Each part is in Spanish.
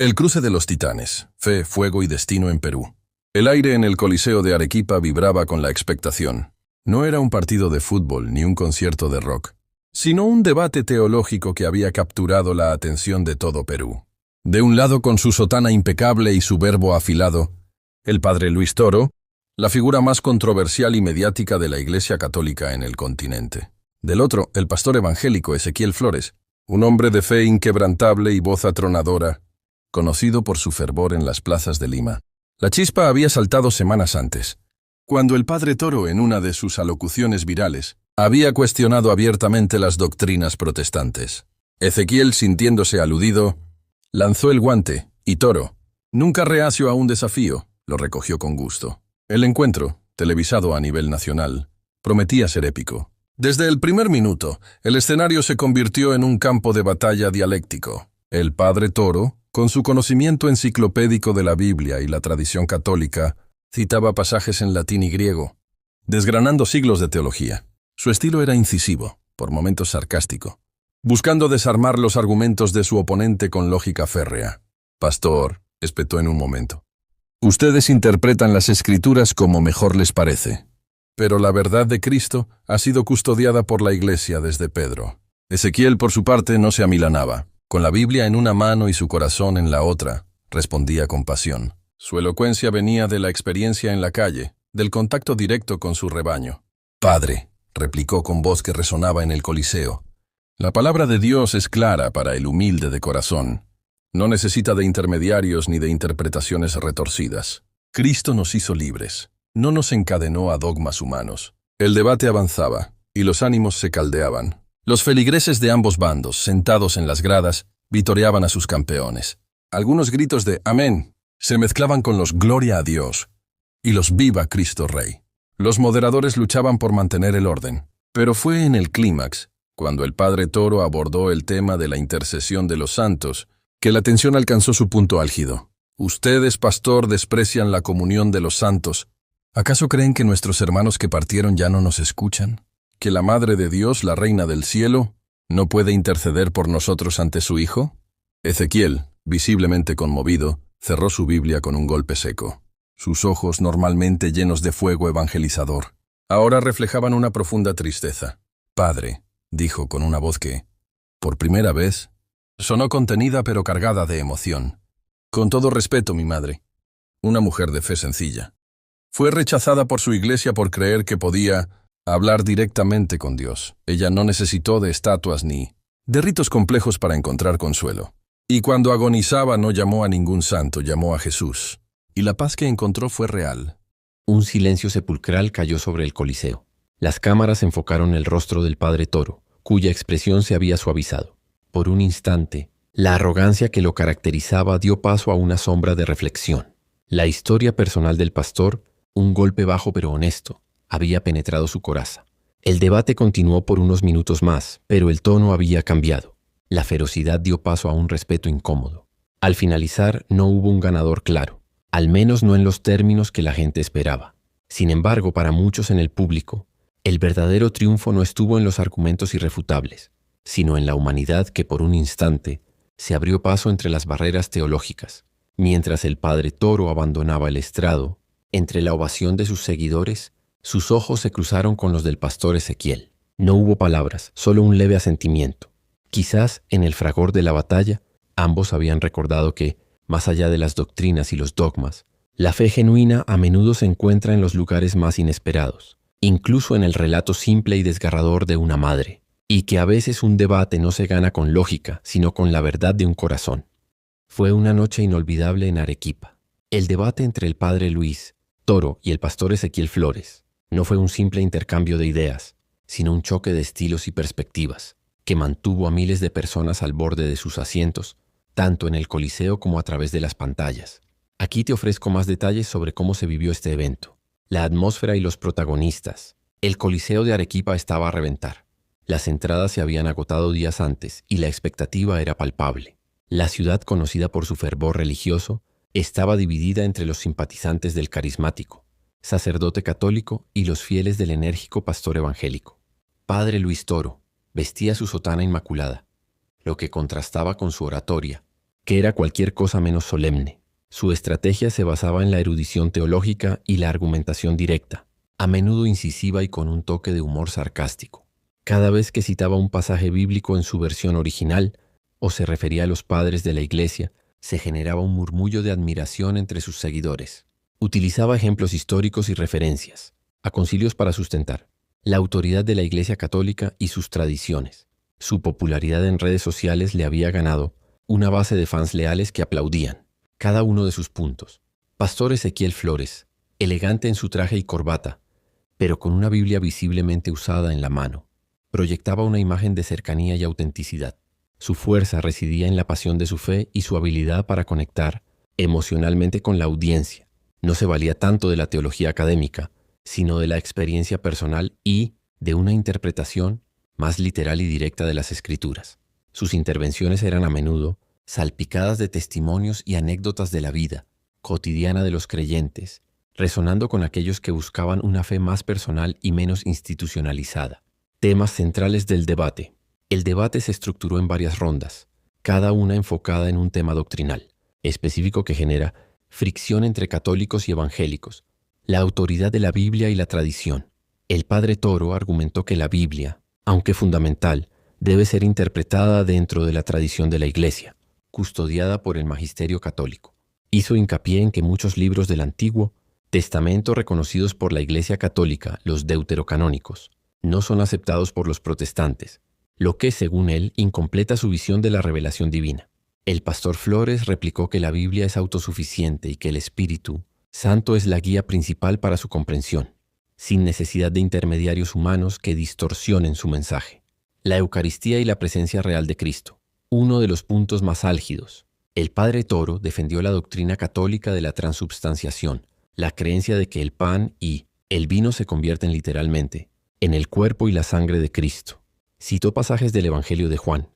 El cruce de los titanes, fe, fuego y destino en Perú. El aire en el Coliseo de Arequipa vibraba con la expectación. No era un partido de fútbol ni un concierto de rock, sino un debate teológico que había capturado la atención de todo Perú. De un lado, con su sotana impecable y su verbo afilado, el padre Luis Toro, la figura más controversial y mediática de la Iglesia Católica en el continente. Del otro, el pastor evangélico Ezequiel Flores, un hombre de fe inquebrantable y voz atronadora, conocido por su fervor en las plazas de Lima. La chispa había saltado semanas antes, cuando el padre Toro, en una de sus alocuciones virales, había cuestionado abiertamente las doctrinas protestantes. Ezequiel, sintiéndose aludido, lanzó el guante, y Toro, nunca reacio a un desafío, lo recogió con gusto. El encuentro, televisado a nivel nacional, prometía ser épico. Desde el primer minuto, el escenario se convirtió en un campo de batalla dialéctico. El padre Toro, con su conocimiento enciclopédico de la Biblia y la tradición católica, citaba pasajes en latín y griego, desgranando siglos de teología. Su estilo era incisivo, por momentos sarcástico, buscando desarmar los argumentos de su oponente con lógica férrea. «Pastor», espetó en un momento, «ustedes interpretan las Escrituras como mejor les parece. Pero la verdad de Cristo ha sido custodiada por la Iglesia desde Pedro». Ezequiel, por su parte, no se amilanaba. Con la Biblia en una mano y su corazón en la otra, respondía con pasión. Su elocuencia venía de la experiencia en la calle, del contacto directo con su rebaño. «Padre», replicó con voz que resonaba en el Coliseo, «la palabra de Dios es clara para el humilde de corazón. No necesita de intermediarios ni de interpretaciones retorcidas. Cristo nos hizo libres, no nos encadenó a dogmas humanos». El debate avanzaba, y los ánimos se caldeaban. Los feligreses de ambos bandos, sentados en las gradas, vitoreaban a sus campeones. Algunos gritos de «Amén» se mezclaban con los «Gloria a Dios» y los «Viva Cristo Rey». Los moderadores luchaban por mantener el orden, pero fue en el clímax, cuando el padre Toro abordó el tema de la intercesión de los santos, que la tensión alcanzó su punto álgido. «Ustedes, pastor, desprecian la comunión de los santos. ¿Acaso creen que nuestros hermanos que partieron ya no nos escuchan? ¿Que la Madre de Dios, la Reina del Cielo, no puede interceder por nosotros ante su Hijo?» Ezequiel, visiblemente conmovido, cerró su Biblia con un golpe seco. Sus ojos, normalmente llenos de fuego evangelizador, ahora reflejaban una profunda tristeza. «Padre», dijo con una voz que, por primera vez, sonó contenida pero cargada de emoción. «Con todo respeto, mi madre, una mujer de fe sencilla, fue rechazada por su iglesia por creer que podía hablar directamente con Dios. Ella no necesitó de estatuas ni de ritos complejos para encontrar consuelo. Y cuando agonizaba no llamó a ningún santo, llamó a Jesús. Y la paz que encontró fue real». Un silencio sepulcral cayó sobre el Coliseo. Las cámaras enfocaron el rostro del padre Toro, cuya expresión se había suavizado. Por un instante, la arrogancia que lo caracterizaba dio paso a una sombra de reflexión. La historia personal del pastor, un golpe bajo pero honesto, había penetrado su coraza. El debate continuó por unos minutos más, pero el tono había cambiado. La ferocidad dio paso a un respeto incómodo. Al finalizar, no hubo un ganador claro, al menos no en los términos que la gente esperaba. Sin embargo, para muchos en el público, el verdadero triunfo no estuvo en los argumentos irrefutables, sino en la humanidad que por un instante se abrió paso entre las barreras teológicas. Mientras el padre Toro abandonaba el estrado, entre la ovación de sus seguidores, sus ojos se cruzaron con los del pastor Ezequiel. No hubo palabras, solo un leve asentimiento. Quizás, en el fragor de la batalla, ambos habían recordado que, más allá de las doctrinas y los dogmas, la fe genuina a menudo se encuentra en los lugares más inesperados, incluso en el relato simple y desgarrador de una madre, y que a veces un debate no se gana con lógica, sino con la verdad de un corazón. Fue una noche inolvidable en Arequipa. El debate entre el padre Luis Toro y el pastor Ezequiel Flores no fue un simple intercambio de ideas, sino un choque de estilos y perspectivas que mantuvo a miles de personas al borde de sus asientos, tanto en el Coliseo como a través de las pantallas. Aquí te ofrezco más detalles sobre cómo se vivió este evento, la atmósfera y los protagonistas. El Coliseo de Arequipa estaba a reventar. Las entradas se habían agotado días antes y la expectativa era palpable. La ciudad, conocida por su fervor religioso, estaba dividida entre los simpatizantes del carismático, sacerdote católico y los fieles del enérgico pastor evangélico. Padre Luis Toro vestía su sotana inmaculada, lo que contrastaba con su oratoria, que era cualquier cosa menos solemne. Su estrategia se basaba en la erudición teológica y la argumentación directa, a menudo incisiva y con un toque de humor sarcástico. Cada vez que citaba un pasaje bíblico en su versión original o se refería a los padres de la Iglesia, se generaba un murmullo de admiración entre sus seguidores. Utilizaba ejemplos históricos y referencias a concilios para sustentar la autoridad de la Iglesia Católica y sus tradiciones. Su popularidad en redes sociales le había ganado una base de fans leales que aplaudían cada uno de sus puntos. Pastor Ezequiel Flores, elegante en su traje y corbata, pero con una Biblia visiblemente usada en la mano, proyectaba una imagen de cercanía y autenticidad. Su fuerza residía en la pasión de su fe y su habilidad para conectar emocionalmente con la audiencia. No se valía tanto de la teología académica, sino de la experiencia personal y de una interpretación más literal y directa de las Escrituras. Sus intervenciones eran a menudo salpicadas de testimonios y anécdotas de la vida cotidiana de los creyentes, resonando con aquellos que buscaban una fe más personal y menos institucionalizada. Temas centrales del debate. El debate se estructuró en varias rondas, cada una enfocada en un tema doctrinal específico que genera fricción entre católicos y evangélicos, la autoridad de la Biblia y la tradición. El padre Toro argumentó que la Biblia, aunque fundamental, debe ser interpretada dentro de la tradición de la Iglesia, custodiada por el magisterio católico. Hizo hincapié en que muchos libros del Antiguo Testamento reconocidos por la Iglesia Católica, los deuterocanónicos, no son aceptados por los protestantes, lo que, según él, incompleta su visión de la revelación divina. El pastor Flores replicó que la Biblia es autosuficiente y que el Espíritu Santo es la guía principal para su comprensión, sin necesidad de intermediarios humanos que distorsionen su mensaje. La Eucaristía y la presencia real de Cristo, uno de los puntos más álgidos. El padre Toro defendió la doctrina católica de la transubstanciación, la creencia de que el pan y el vino se convierten literalmente en el cuerpo y la sangre de Cristo. Citó pasajes del Evangelio de Juan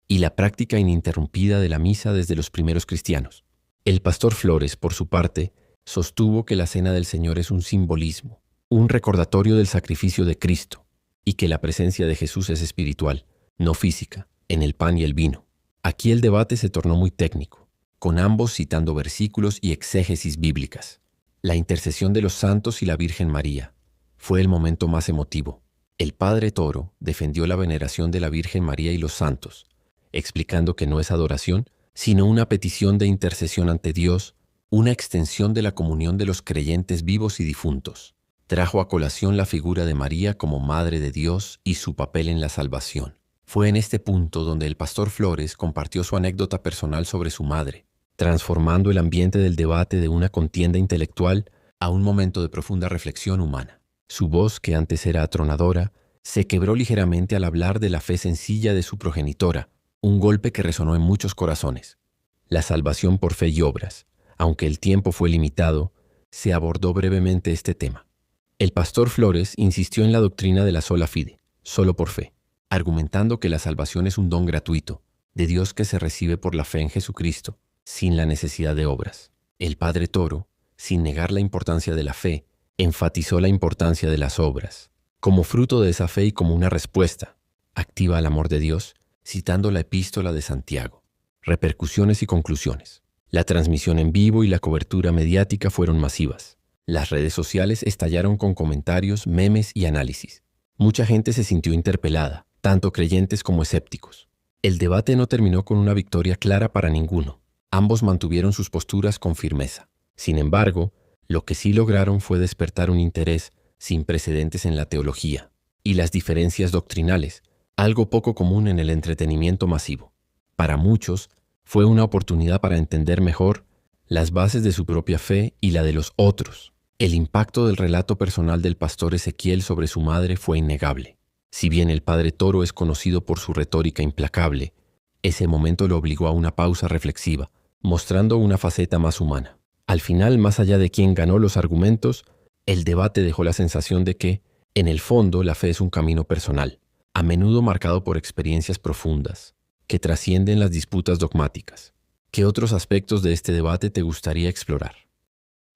y la práctica ininterrumpida de la misa desde los primeros cristianos. El pastor Flores, por su parte, sostuvo que la Cena del Señor es un simbolismo, un recordatorio del sacrificio de Cristo, y que la presencia de Jesús es espiritual, no física, en el pan y el vino. Aquí el debate se tornó muy técnico, con ambos citando versículos y exégesis bíblicas. La intercesión de los santos y la Virgen María fue el momento más emotivo. El padre Toro defendió la veneración de la Virgen María y los santos, explicando que no es adoración, sino una petición de intercesión ante Dios, una extensión de la comunión de los creyentes vivos y difuntos. Trajo a colación la figura de María como Madre de Dios y su papel en la salvación. Fue en este punto donde el pastor Flores compartió su anécdota personal sobre su madre, transformando el ambiente del debate de una contienda intelectual a un momento de profunda reflexión humana. Su voz, que antes era atronadora, se quebró ligeramente al hablar de la fe sencilla de su progenitora, un golpe que resonó en muchos corazones. La salvación por fe y obras. Aunque el tiempo fue limitado, se abordó brevemente este tema. El pastor Flores insistió en la doctrina de la sola fide, solo por fe, argumentando que la salvación es un don gratuito, de Dios que se recibe por la fe en Jesucristo, sin la necesidad de obras. El padre Toro, sin negar la importancia de la fe, enfatizó la importancia de las obras. Como fruto de esa fe y como una respuesta activa al amor de Dios, citando la epístola de Santiago. Repercusiones y conclusiones. La transmisión en vivo y la cobertura mediática fueron masivas. Las redes sociales estallaron con comentarios, memes y análisis. Mucha gente se sintió interpelada, tanto creyentes como escépticos. El debate no terminó con una victoria clara para ninguno. Ambos mantuvieron sus posturas con firmeza. Sin embargo, lo que sí lograron fue despertar un interés sin precedentes en la teología y las diferencias doctrinales, algo poco común en el entretenimiento masivo. Para muchos, fue una oportunidad para entender mejor las bases de su propia fe y la de los otros. El impacto del relato personal del pastor Ezequiel sobre su madre fue innegable. Si bien el padre Toro es conocido por su retórica implacable, ese momento lo obligó a una pausa reflexiva, mostrando una faceta más humana. Al final, más allá de quién ganó los argumentos, el debate dejó la sensación de que, en el fondo, la fe es un camino personal, a menudo marcado por experiencias profundas, que trascienden las disputas dogmáticas. ¿Qué otros aspectos de este debate te gustaría explorar?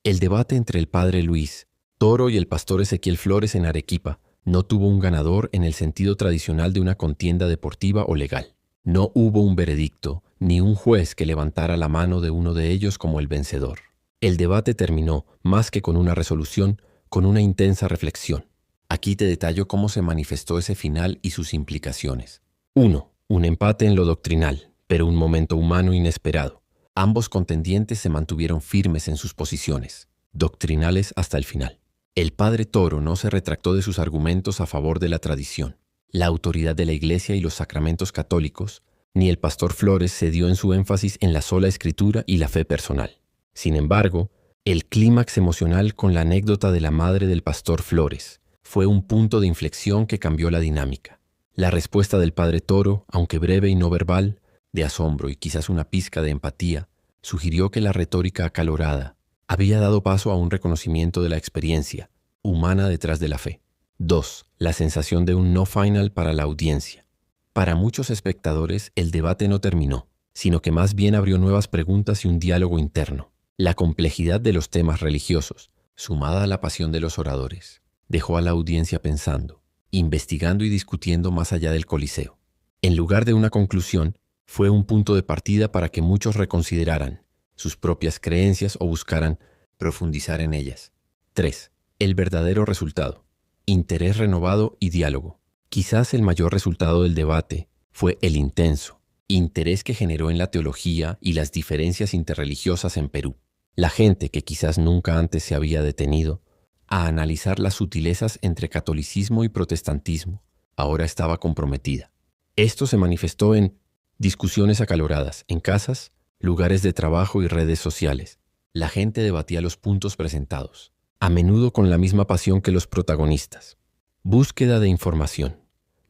El debate entre el padre Luis Toro y el pastor Ezequiel Flores en Arequipa no tuvo un ganador en el sentido tradicional de una contienda deportiva o legal. No hubo un veredicto, ni un juez que levantara la mano de uno de ellos como el vencedor. El debate terminó, más que con una resolución, con una intensa reflexión. Aquí te detallo cómo se manifestó ese final y sus implicaciones. 1. Un empate en lo doctrinal, pero un momento humano inesperado. Ambos contendientes se mantuvieron firmes en sus posiciones, doctrinales hasta el final. El padre Toro no se retractó de sus argumentos a favor de la tradición, la autoridad de la Iglesia y los sacramentos católicos, ni el pastor Flores cedió en su énfasis en la sola escritura y la fe personal. Sin embargo, el clímax emocional con la anécdota de la madre del pastor Flores fue un punto de inflexión que cambió la dinámica. La respuesta del padre Toro, aunque breve y no verbal, de asombro y quizás una pizca de empatía, sugirió que la retórica acalorada había dado paso a un reconocimiento de la experiencia humana detrás de la fe. 2. La sensación de un no final para la audiencia. Para muchos espectadores, el debate no terminó, sino que más bien abrió nuevas preguntas y un diálogo interno. La complejidad de los temas religiosos, sumada a la pasión de los oradores, dejó a la audiencia pensando, investigando y discutiendo más allá del Coliseo. En lugar de una conclusión, fue un punto de partida para que muchos reconsideraran sus propias creencias o buscaran profundizar en ellas. 3. El verdadero resultado. Interés renovado y diálogo. Quizás el mayor resultado del debate fue el intenso interés que generó en la teología y las diferencias interreligiosas en Perú. La gente que quizás nunca antes se había detenido a analizar las sutilezas entre catolicismo y protestantismo, ahora estaba comprometida. Esto se manifestó en discusiones acaloradas en casas, lugares de trabajo y redes sociales. La gente debatía los puntos presentados, a menudo con la misma pasión que los protagonistas. Búsqueda de información.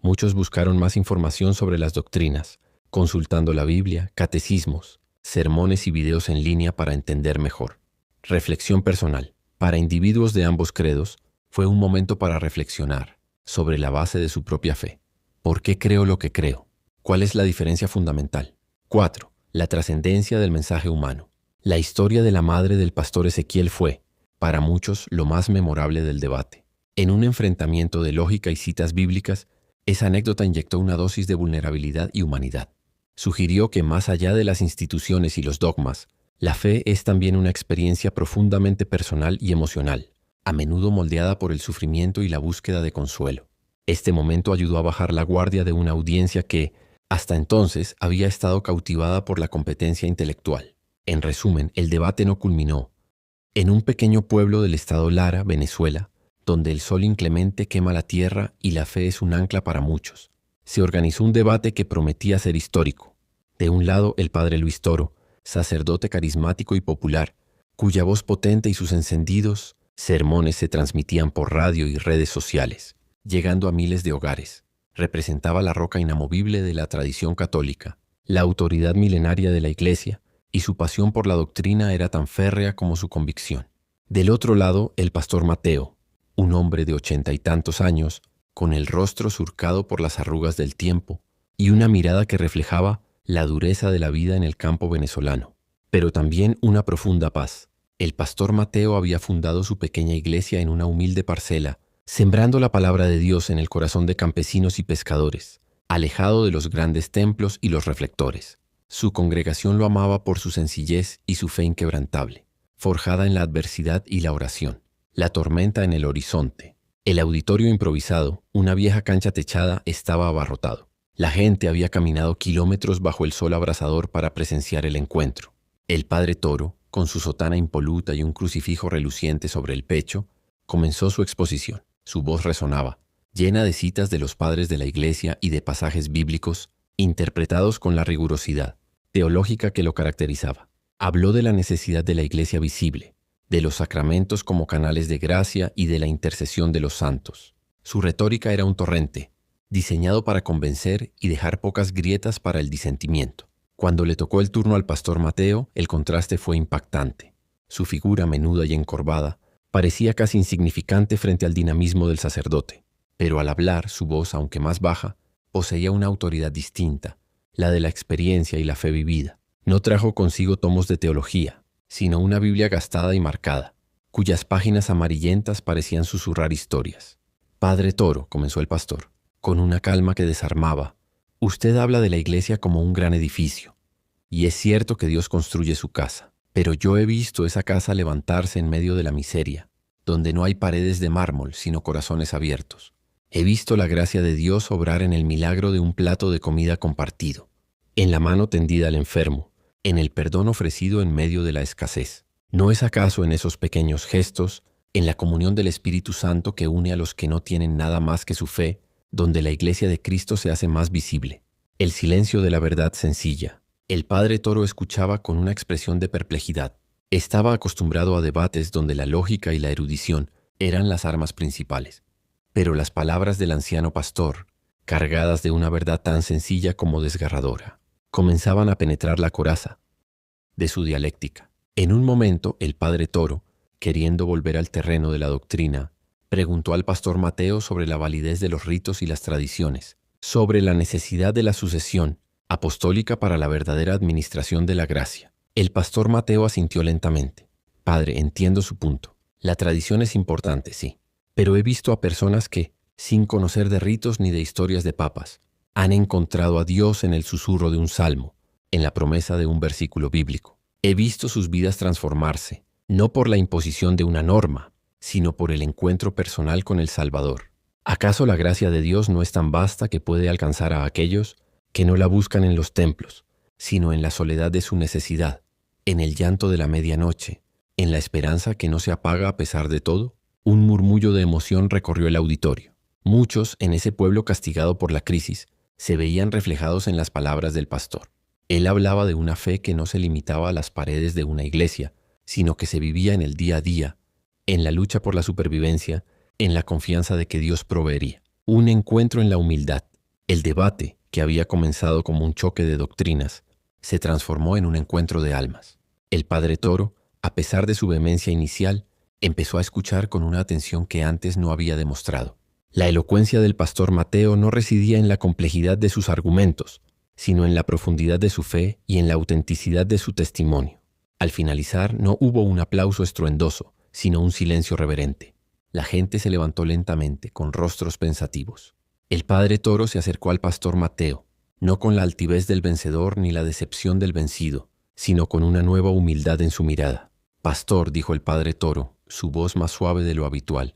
Muchos buscaron más información sobre las doctrinas, consultando la Biblia, catecismos, sermones y videos en línea para entender mejor. Reflexión personal. Para individuos de ambos credos, fue un momento para reflexionar sobre la base de su propia fe. ¿Por qué creo lo que creo? ¿Cuál es la diferencia fundamental? 4. La trascendencia del mensaje humano. La historia de la madre del pastor Ezequiel fue, para muchos, lo más memorable del debate. En un enfrentamiento de lógica y citas bíblicas, esa anécdota inyectó una dosis de vulnerabilidad y humanidad. Sugirió que más allá de las instituciones y los dogmas, la fe es también una experiencia profundamente personal y emocional, a menudo moldeada por el sufrimiento y la búsqueda de consuelo. Este momento ayudó a bajar la guardia de una audiencia que, hasta entonces, había estado cautivada por la competencia intelectual. En resumen, el debate no culminó. En un pequeño pueblo del estado Lara, Venezuela, donde el sol inclemente quema la tierra y la fe es un ancla para muchos, se organizó un debate que prometía ser histórico. De un lado, el padre Luis Toro, sacerdote carismático y popular, cuya voz potente y sus encendidos sermones se transmitían por radio y redes sociales, llegando a miles de hogares. Representaba la roca inamovible de la tradición católica, la autoridad milenaria de la Iglesia, y su pasión por la doctrina era tan férrea como su convicción. Del otro lado, el pastor Mateo, un hombre de 80 y tantos años, con el rostro surcado por las arrugas del tiempo y una mirada que reflejaba la dureza de la vida en el campo venezolano, pero también una profunda paz. El pastor Mateo había fundado su pequeña iglesia en una humilde parcela, sembrando la palabra de Dios en el corazón de campesinos y pescadores, alejado de los grandes templos y los reflectores. Su congregación lo amaba por su sencillez y su fe inquebrantable, forjada en la adversidad y la oración. La tormenta en el horizonte. El auditorio improvisado, una vieja cancha techada, estaba abarrotado. La gente había caminado kilómetros bajo el sol abrasador para presenciar el encuentro. El padre Toro, con su sotana impoluta y un crucifijo reluciente sobre el pecho, comenzó su exposición. Su voz resonaba, llena de citas de los padres de la Iglesia y de pasajes bíblicos, interpretados con la rigurosidad teológica que lo caracterizaba. Habló de la necesidad de la Iglesia visible, de los sacramentos como canales de gracia y de la intercesión de los santos. Su retórica era un torrente, diseñado para convencer y dejar pocas grietas para el disentimiento. Cuando le tocó el turno al pastor Mateo, el contraste fue impactante. Su figura menuda y encorvada parecía casi insignificante frente al dinamismo del sacerdote, pero al hablar, su voz, aunque más baja, poseía una autoridad distinta, la de la experiencia y la fe vivida. No trajo consigo tomos de teología, sino una Biblia gastada y marcada, cuyas páginas amarillentas parecían susurrar historias. «Padre Toro», comenzó el pastor, con una calma que desarmaba, «usted habla de la Iglesia como un gran edificio, Y es cierto que Dios construye su casa, pero yo he visto esa casa levantarse en medio de la miseria, donde no hay paredes de mármol, sino corazones abiertos. He visto la gracia de Dios obrar en el milagro de un plato de comida compartido, en la mano tendida al enfermo, en el perdón ofrecido en medio de la escasez. ¿No es acaso en esos pequeños gestos, en la comunión del Espíritu Santo que une a los que no tienen nada más que su fe, donde la iglesia de Cristo se hace más visible? El silencio de la verdad sencilla. El padre Toro escuchaba con una expresión de perplejidad. Estaba acostumbrado a debates donde la lógica y la erudición eran las armas principales. Pero las palabras del anciano pastor, cargadas de una verdad tan sencilla como desgarradora, comenzaban a penetrar la coraza de su dialéctica. En un momento, el padre Toro, queriendo volver al terreno de la doctrina, preguntó al pastor Mateo sobre la validez de los ritos y las tradiciones, sobre la necesidad de la sucesión apostólica para la verdadera administración de la gracia. El pastor Mateo asintió lentamente. Padre, entiendo su punto. La tradición es importante, sí, pero he visto a personas que, sin conocer de ritos ni de historias de papas, han encontrado a Dios en el susurro de un salmo, en la promesa de un versículo bíblico. He visto sus vidas transformarse, no por la imposición de una norma, sino por el encuentro personal con el Salvador. ¿Acaso la gracia de Dios no es tan vasta que puede alcanzar a aquellos que no la buscan en los templos, sino en la soledad de su necesidad, en el llanto de la medianoche, en la esperanza que no se apaga a pesar de todo? Un murmullo de emoción recorrió el auditorio. Muchos, en ese pueblo castigado por la crisis, se veían reflejados en las palabras del pastor. Él hablaba de una fe que no se limitaba a las paredes de una iglesia, sino que se vivía en el día a día, en la lucha por la supervivencia, en la confianza de que Dios proveería. Un encuentro en la humildad. El debate, que había comenzado como un choque de doctrinas, se transformó en un encuentro de almas. El padre Toro, a pesar de su vehemencia inicial, empezó a escuchar con una atención que antes no había demostrado. La elocuencia del pastor Mateo no residía en la complejidad de sus argumentos, sino en la profundidad de su fe y en la autenticidad de su testimonio. Al finalizar, no hubo un aplauso estruendoso, sino un silencio reverente. La gente se levantó lentamente, con rostros pensativos. El padre Toro se acercó al pastor Mateo, no con la altivez del vencedor ni la decepción del vencido, sino con una nueva humildad en su mirada. Pastor, dijo el padre Toro, su voz más suave de lo habitual,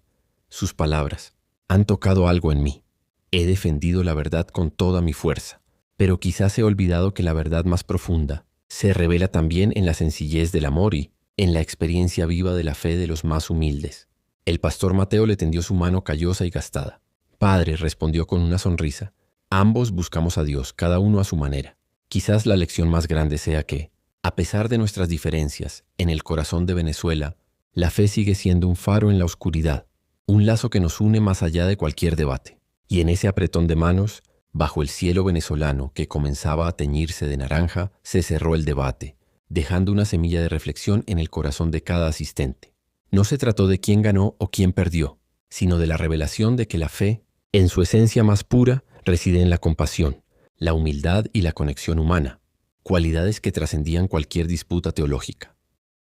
sus palabras, han tocado algo en mí. He defendido la verdad con toda mi fuerza, pero quizás he olvidado que la verdad más profunda se revela también en la sencillez del amor y en la experiencia viva de la fe de los más humildes. El pastor Mateo le tendió su mano callosa y gastada. Padre, respondió con una sonrisa, ambos buscamos a Dios, cada uno a su manera. Quizás la lección más grande sea que, a pesar de nuestras diferencias, en el corazón de Venezuela, la fe sigue siendo un faro en la oscuridad, un lazo que nos une más allá de cualquier debate. Y en ese apretón de manos, bajo el cielo venezolano que comenzaba a teñirse de naranja, se cerró el debate, dejando una semilla de reflexión en el corazón de cada asistente. No se trató de quién ganó o quién perdió, sino de la revelación de que la fe, en su esencia más pura, reside en la compasión, la humildad y la conexión humana, cualidades que trascendían cualquier disputa teológica.